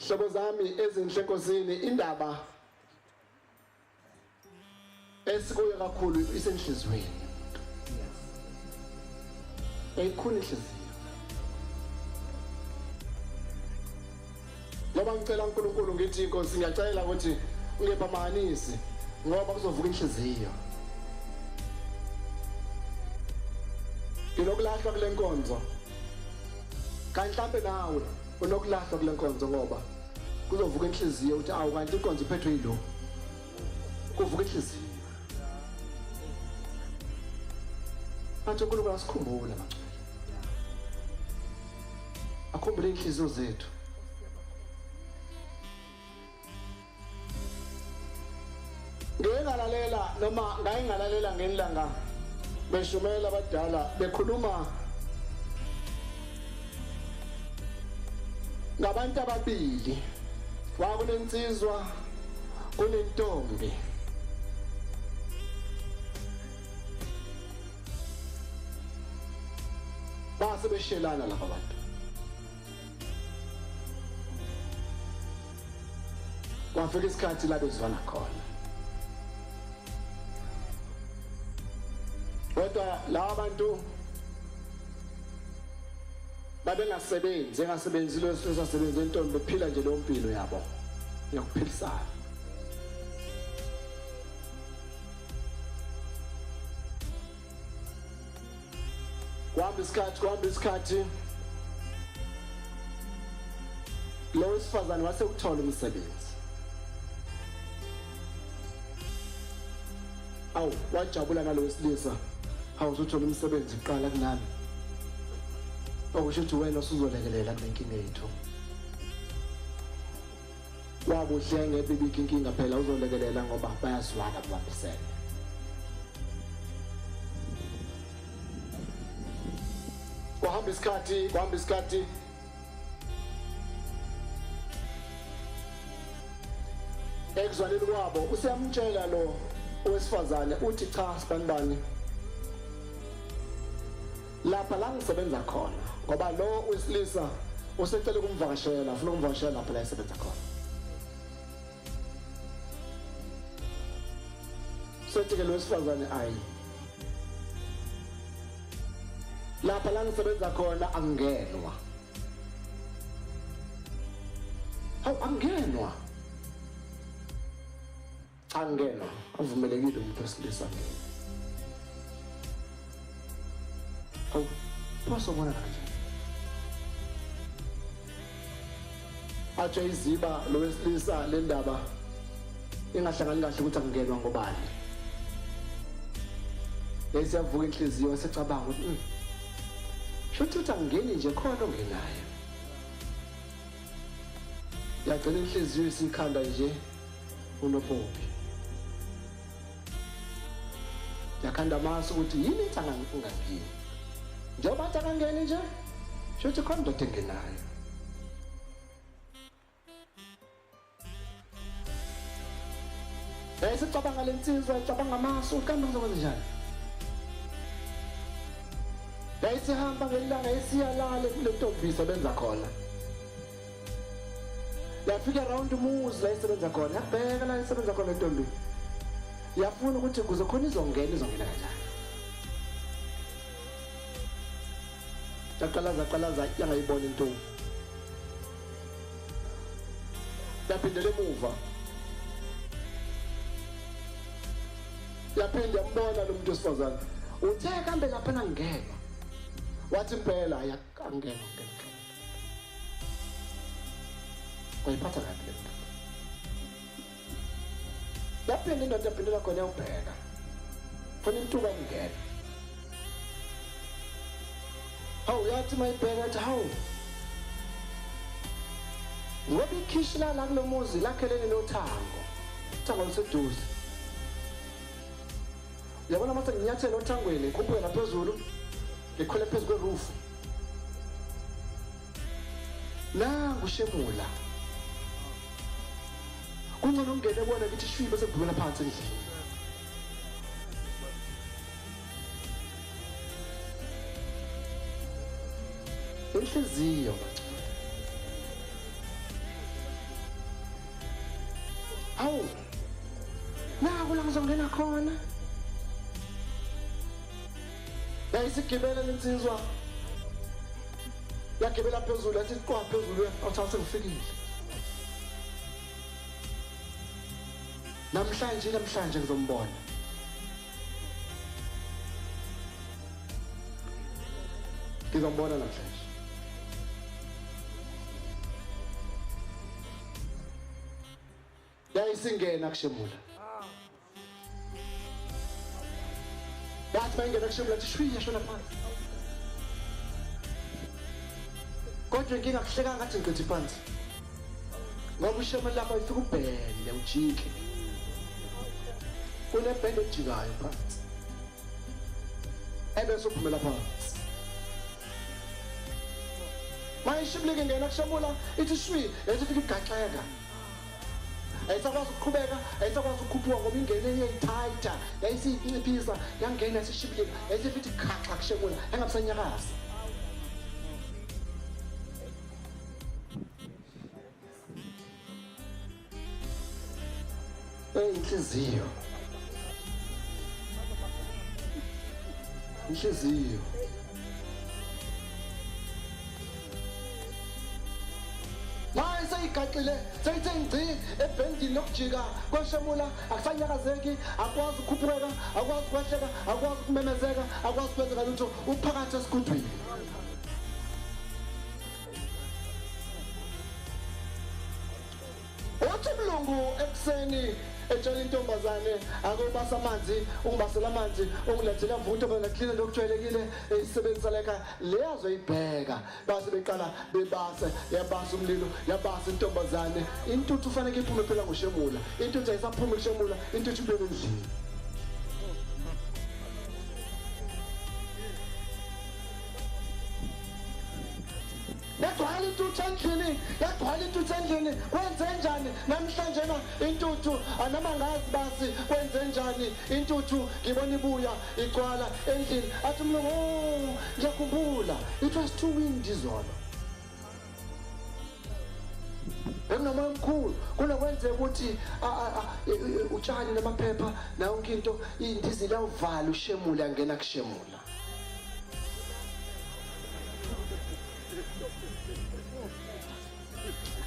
hlobo zami ezinhle enkosini indaba esikuyo kakhulu isenhlizweni eyikhona inhliziyo ngoba ngicela uNkulunkulu ngithi inkosi ngiyacela ukuthi ungephamanisi ngoba kuzovuka inhliziyo nginokulahla kule nkonzo kanti mhlambe nawe unokulahla kule nkonzo ngoba kuzovuka inhliziyo uthi awu kanti inkonzo iphethwe yilo kuvuka inhliziyo manje uNkulunkulu asikhumbule manje akhumbule inhliziyo zethu ngingalalela noma ngayingalalela ngenilanga beshumela abadala bekhuluma ngabantu ababili wakunensizwa kunentombi base beshelana laba bantu kwafika isikhathi la bezwana khona kodwa laba bantu engasebenzi lo sisebenza intombi bephila nje lo mpilo yabo yokuphilisana kwahamba isikhathi lo wesifazane wase uthola umsebenzi wajabula nalo wesilisa usuthola umsebenzi uqala kunami okusho ukuthi wena usuzolekelela kule nkinga yethu wabuhle ngebibikho inkinga phela uzolekelela ngoba bayazwana babambisene kwahamba isikhathi ekuzwaneni kwabo usiyamtshela lo owesifazane uthi cha sibanibani lapha la ngisebenza khona ngoba lo wesilisa usecela ukumvakashela ufuna ukumvakashela lapha la esebenza khona sethi ke lo wesifazane lapha la ngisebenza khona angenwa angenwa avumelekile umuntu wesilisa phoso bona kanje athi iziba lo wesilisa le ndaba ingahlangani kahle ukuthi angenwa ngobani esiyavuka inhliziyo esecabanga ukuthi shothi angeni nje khona ongenayo yagcina inhliziyo isikhanda nje unopopi yakhanda maso ukuthi yini ithangangeni njengoba athangangeni nje shothi khona indoda engenayo esicabanga lensizwa icabanga maso kanti ngizokwenza njani yayisihamba ngelanga esiyalale kule ntombi isebenza khona yafika around umuzi la isebenza khona yabheka la isebenza khona intombi yafuna ukuthi kuze khona izongena kanjani yaqalaza yangayibona intombi yaphindela emuva yaphinde yambona lo muntu wesifazane uthe kambe lapha ngingena wathi impela angena kwayiphatha kahle lento yaphinde indoda yaphindela khona yawubheka funa intuba ingena yathi mayibheka athi ngoba ikhishi la kulo muzi lakhelene nothango luseduze yabona mase nginyathela othangweni ngikhuphuke ngaphezulu ngikhwele phezu kwerufu ngushemula kungcono ungene ubone ukuthi ishwibe bese kudlula phansi endlini inhliziyo hawu naku la ngizongena khona yayisigibela lensizwa yagibela phezulu yathi kwa phezulu awuthatha sengifikile namhlanje ngizombona namhlanje yayisingena kushemula yathi mayingena kushemula athi shwi yashona phansi kodwa inkinga kuhleka ngathi ngiqithi phansi ngoba ushemula lapha ifika ubhende ujike kunebhende ejikayo phansi ebese uphumela phansi mayishimlike ngena kushemula ithi shwi yathi ifika igaxeka ayisakwazi ukuqhubeka ayisakwazi ukukhuphuka ngoba ingene yeyithayitha yayisiyinciphisa yangena yasishibilika yayisifithi khaxa kushemula engabusanyakaza inhliziyo sayigaqile sayithengci ebhendini lokujika kweshemula akusanyakazeki akwazi ukukhuphukeka akwazi ukwehleka akwazi ukumemezeka akwazi ukwenzeka lutho uphakathi esigudwini uthi mlungu ekuseni etshela intombazane akubasa amanzi ungibasela amanzi ungilethela mvutho bona clean lokujwayelekile isebenzisa leka leyazo ibheka base beqala bebase yabasa umlilo yabasa intombazane intuthu ufanele iphume phela ngoshemula intuthu ayisaphuma kushemula intuthu ibeke endlini yagcwala intuthu endlini kwenze njani namhlanje intuthu anamangazi basi kwenze njani intuthu ngibona ibuya igcwala endlini athi mlungu ngiyakhumbula it was too windy izolo bekunomoya omkhulu kunokwenzeka ukuthi utshani namaphepha nawonke into indizila uvala ushemula ngena kushemula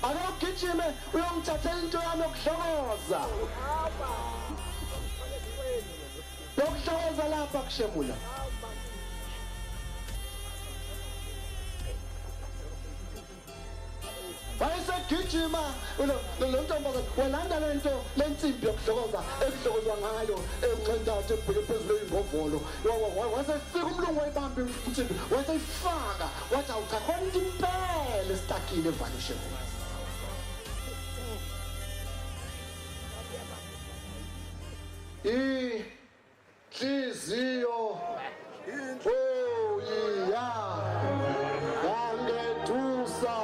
akugijime uyongithathela into yami yokuhlokoza lapha kushemula wayesegijima lo ntombazane walanda lento lensimbi yokuhlokoza ekuhlokozwa ngayo enxentathu ebheke phezulu ey'imbovolo wasefika umlungu wayibamba insimbi waseyifaka wathi awucha khona into impela esitakile evale ushemula inhliziyo iya yangethusa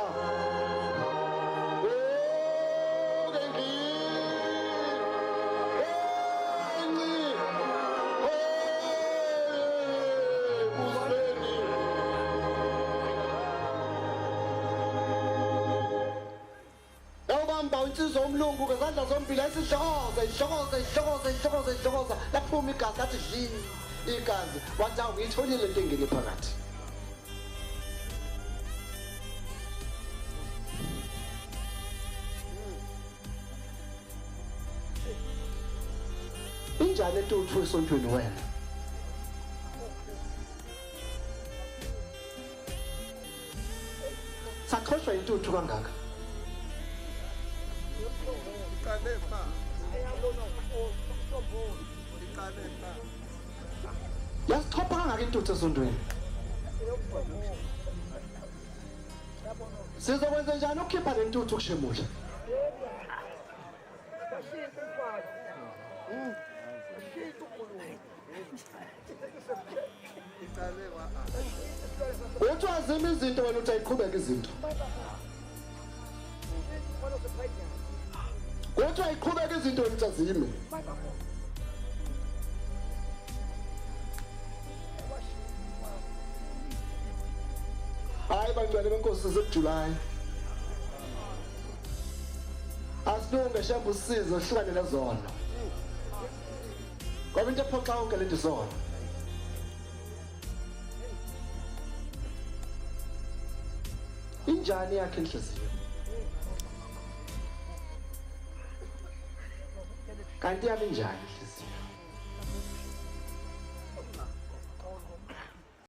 insizwa umlungu ngezandla zombili ayisihlokoza laphuma igazi lathi dli igazi wathi awu ngiyitholile into engene phakathi injani entuthu esontweni wena sakhohlwa intuthu kangaka yasithopha kangaka intuthu esontweni sizokwenza njani ukukhipha le ntuthu kushemula uthi wazima izinto wena uthi ayiqhubeka izinto uthi ayiqhubeka izinto wena uthi azime hayi bangcwele benkosi sekuJulayi silunge shembe usizo hlukane nezono ngoba into ephoxa konke lento izono injani yakhe inhliziyo kanti yami injani inhliziyo